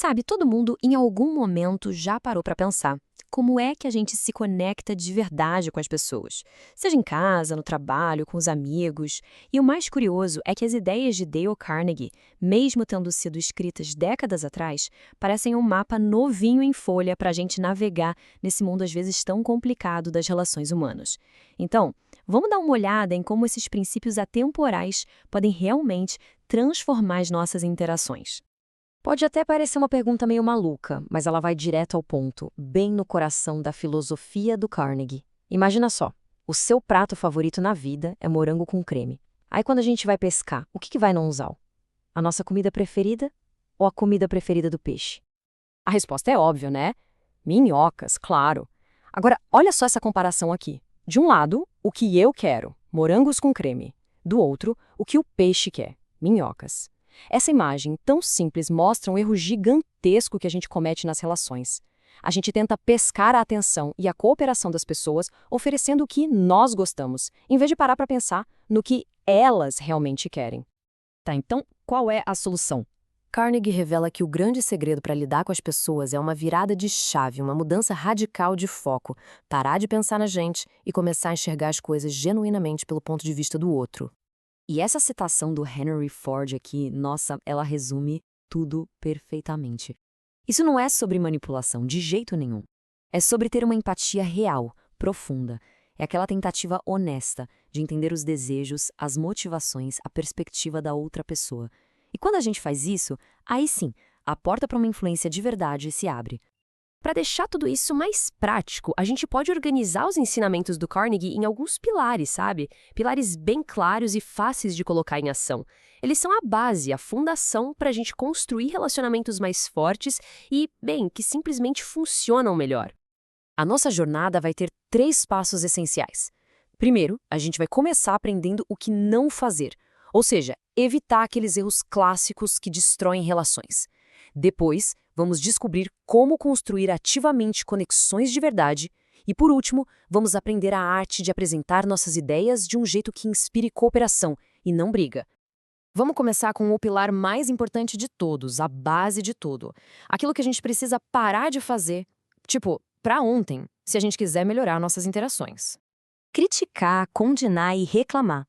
Sabe, todo mundo em algum momento já parou para pensar como é que a gente se conecta de verdade com as pessoas, seja em casa, no trabalho, com os amigos. E o mais curioso é que as ideias de Dale Carnegie, mesmo tendo sido escritas décadas atrás, parecem um mapa novinho em folha para a gente navegar nesse mundo às vezes tão complicado das relações humanas. Então, vamos dar uma olhada em como esses princípios atemporais podem realmente transformar as nossas interações. Pode até parecer uma pergunta meio maluca, mas ela vai direto ao ponto, bem no coração da filosofia do Carnegie. Imagina só, o seu prato favorito na vida é morango com creme. Aí quando a gente vai pescar, o que vai no anzol? A nossa comida preferida ou a comida preferida do peixe? A resposta é óbvia, né? Minhocas, claro. Agora, olha só essa comparação aqui. De um lado, o que eu quero, morangos com creme. Do outro, o que o peixe quer, minhocas. Essa imagem tão simples mostra um erro gigantesco que a gente comete nas relações. A gente tenta pescar a atenção e a cooperação das pessoas oferecendo o que nós gostamos, em vez de parar para pensar no que elas realmente querem. Tá, então qual é a solução? Carnegie revela que o grande segredo para lidar com as pessoas é uma virada de chave, uma mudança radical de foco, parar de pensar na gente e começar a enxergar as coisas genuinamente pelo ponto de vista do outro. E essa citação do Henry Ford aqui, nossa, ela resume tudo perfeitamente. Isso não é sobre manipulação, de jeito nenhum. É sobre ter uma empatia real, profunda. É aquela tentativa honesta de entender os desejos, as motivações, a perspectiva da outra pessoa. E quando a gente faz isso, aí sim, a porta para uma influência de verdade se abre. Para deixar tudo isso mais prático, a gente pode organizar os ensinamentos do Carnegie em alguns pilares, sabe? Pilares bem claros e fáceis de colocar em ação. Eles são a base, a fundação para a gente construir relacionamentos mais fortes e, bem, que simplesmente funcionam melhor. A nossa jornada vai ter 3 passos essenciais. Primeiro, a gente vai começar aprendendo o que não fazer, ou seja, evitar aqueles erros clássicos que destroem relações. Depois, vamos descobrir como construir ativamente conexões de verdade. E, por último, vamos aprender a arte de apresentar nossas ideias de um jeito que inspire cooperação e não briga. Vamos começar com o pilar mais importante de todos, a base de tudo. Aquilo que a gente precisa parar de fazer, tipo, para ontem, se a gente quiser melhorar nossas interações. Criticar, condenar e reclamar.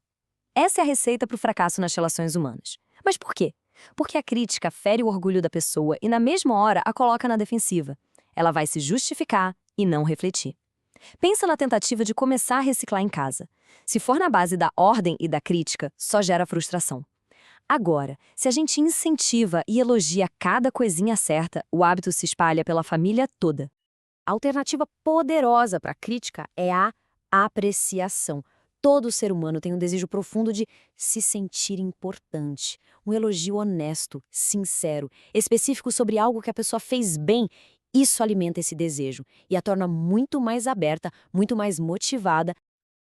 Essa é a receita para o fracasso nas relações humanas. Mas por quê? Porque a crítica fere o orgulho da pessoa e, na mesma hora, a coloca na defensiva. Ela vai se justificar e não refletir. Pensa na tentativa de começar a reciclar em casa. Se for na base da ordem e da crítica, só gera frustração. Agora, se a gente incentiva e elogia cada coisinha certa, o hábito se espalha pela família toda. A alternativa poderosa para a crítica é a apreciação. Todo ser humano tem um desejo profundo de se sentir importante. Um elogio honesto, sincero, específico sobre algo que a pessoa fez bem. Isso alimenta esse desejo e a torna muito mais aberta, muito mais motivada.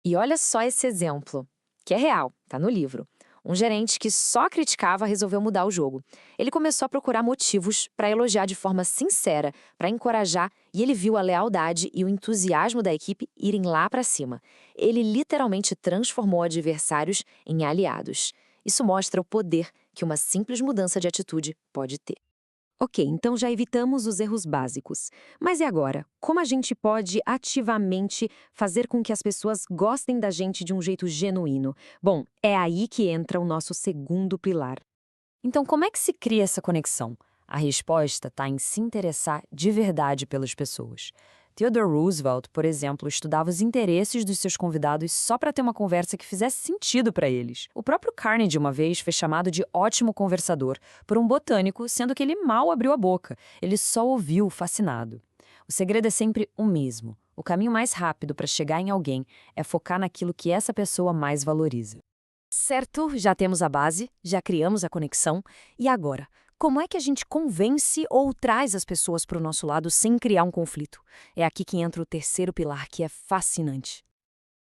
E olha só esse exemplo, que é real, tá no livro. Um gerente que só criticava resolveu mudar o jogo. Ele começou a procurar motivos para elogiar de forma sincera, para encorajar, e ele viu a lealdade e o entusiasmo da equipe irem lá para cima. Ele literalmente transformou adversários em aliados. Isso mostra o poder que uma simples mudança de atitude pode ter. Ok, então já evitamos os erros básicos. Mas e agora? Como a gente pode ativamente fazer com que as pessoas gostem da gente de um jeito genuíno? Bom, é aí que entra o nosso segundo pilar. Então, como é que se cria essa conexão? A resposta está em se interessar de verdade pelas pessoas. Theodore Roosevelt, por exemplo, estudava os interesses dos seus convidados só para ter uma conversa que fizesse sentido para eles. O próprio Carnegie, uma vez, foi chamado de ótimo conversador por um botânico, sendo que ele mal abriu a boca. Ele só ouviu, fascinado. O segredo é sempre o mesmo. O caminho mais rápido para chegar em alguém é focar naquilo que essa pessoa mais valoriza. Certo, já temos a base, já criamos a conexão. E agora? Como é que a gente convence ou traz as pessoas para o nosso lado sem criar um conflito? É aqui que entra o terceiro pilar, que é fascinante.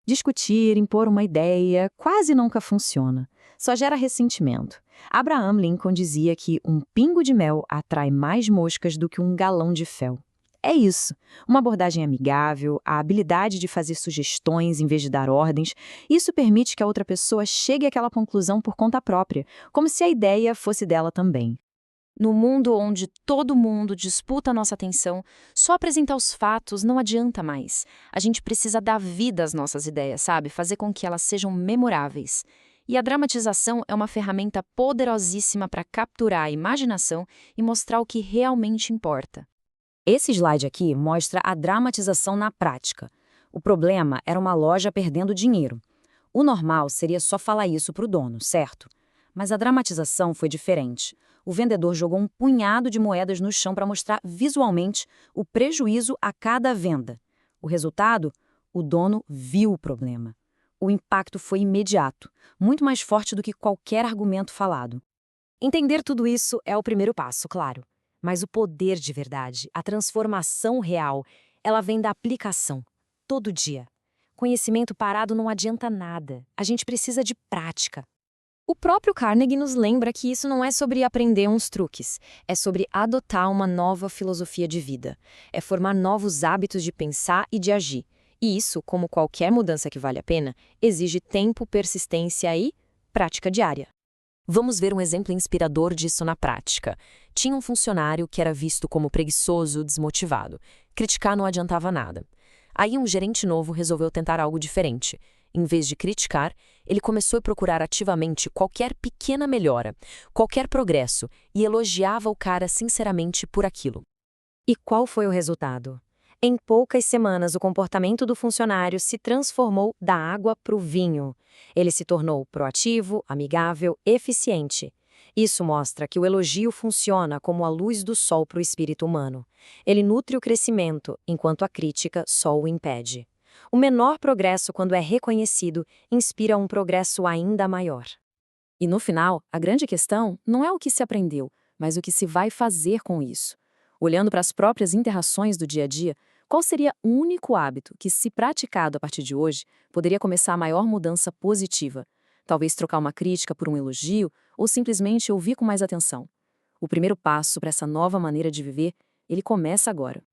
Discutir, impor uma ideia, quase nunca funciona. Só gera ressentimento. Abraham Lincoln dizia que um pingo de mel atrai mais moscas do que um galão de fel. É isso, uma abordagem amigável, a habilidade de fazer sugestões em vez de dar ordens, isso permite que a outra pessoa chegue àquela conclusão por conta própria, como se a ideia fosse dela também. No mundo onde todo mundo disputa a nossa atenção, só apresentar os fatos não adianta mais. A gente precisa dar vida às nossas ideias, sabe? Fazer com que elas sejam memoráveis. E a dramatização é uma ferramenta poderosíssima para capturar a imaginação e mostrar o que realmente importa. Esse slide aqui mostra a dramatização na prática. O problema era uma loja perdendo dinheiro. O normal seria só falar isso para o dono, certo? Mas a dramatização foi diferente. O vendedor jogou um punhado de moedas no chão para mostrar visualmente o prejuízo a cada venda. O resultado? O dono viu o problema. O impacto foi imediato, muito mais forte do que qualquer argumento falado. Entender tudo isso é o primeiro passo, claro. Mas o poder de verdade, a transformação real, ela vem da aplicação, todo dia. Conhecimento parado não adianta nada. A gente precisa de prática. O próprio Carnegie nos lembra que isso não é sobre aprender uns truques, é sobre adotar uma nova filosofia de vida, é formar novos hábitos de pensar e de agir. E isso, como qualquer mudança que vale a pena, exige tempo, persistência e prática diária. Vamos ver um exemplo inspirador disso na prática. Tinha um funcionário que era visto como preguiçoso, desmotivado. Criticar não adiantava nada. Aí um gerente novo resolveu tentar algo diferente. Em vez de criticar, ele começou a procurar ativamente qualquer pequena melhora, qualquer progresso, e elogiava o cara sinceramente por aquilo. E qual foi o resultado? Em poucas semanas, o comportamento do funcionário se transformou da água para o vinho. Ele se tornou proativo, amigável, eficiente. Isso mostra que o elogio funciona como a luz do sol para o espírito humano. Ele nutre o crescimento, enquanto a crítica só o impede. O menor progresso, quando é reconhecido, inspira um progresso ainda maior. E no final, a grande questão não é o que se aprendeu, mas o que se vai fazer com isso. Olhando para as próprias interações do dia a dia, qual seria o único hábito que, se praticado a partir de hoje, poderia começar a maior mudança positiva? Talvez trocar uma crítica por um elogio ou simplesmente ouvir com mais atenção. O primeiro passo para essa nova maneira de viver, ele começa agora.